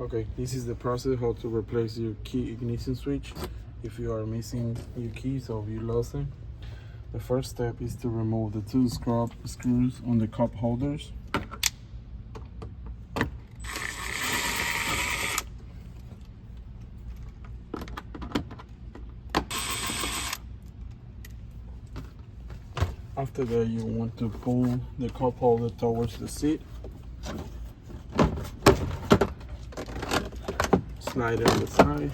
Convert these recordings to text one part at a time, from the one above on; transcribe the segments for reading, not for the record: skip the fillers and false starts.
Okay, this is the process how to replace your key ignition switch if you are missing your keys or you lost them. The first step is to remove the two screws on the cup holders. After that, you want to pull the cup holder towards the seat. Slide it on the side.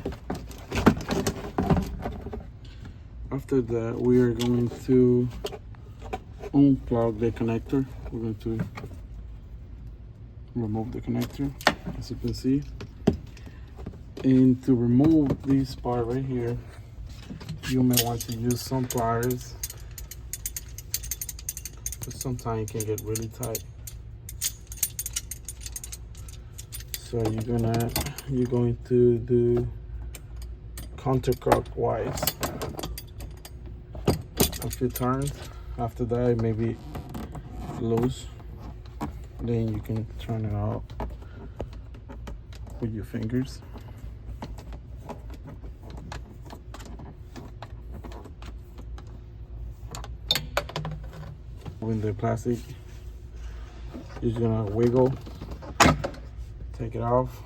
After that, we are going to unplug the connector. We're going to remove the connector, as you can see. And to remove this part right here, you may want to use some pliers, but sometimes it can get really tight. So you're going to do counterclockwise a few times. After that, it may be loose. Then you can turn it out with your fingers. With the plastic, you're just gonna wiggle, take it off.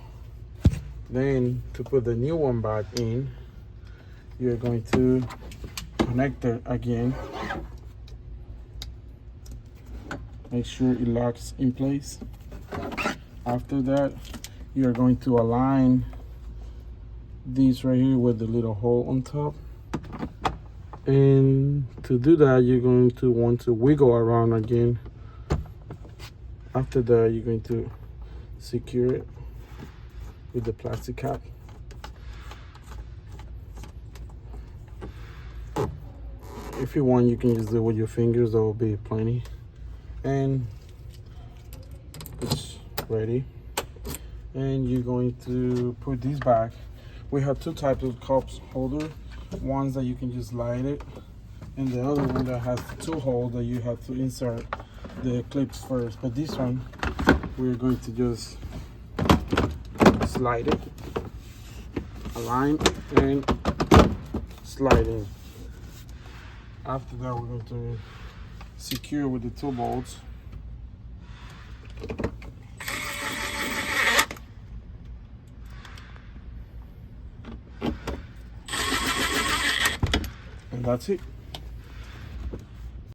Then to put the new one back in, you're going to connect it again. Make sure it locks in place. After that, you're going to align these right here with the little hole on top. And to do that, you're going to want to wiggle around again. After that, you're going to secure it with the plastic cap. If you want, you can just do it with your fingers, that will be plenty. And it's ready. And you're going to put these back. We have two types of cups holder. Ones that you can just slide it, and the other one that has two holes that you have to insert the clips first. But this one, we're going to just slide it, align, and slide in. After that, we're going to secure with the two bolts. And that's it.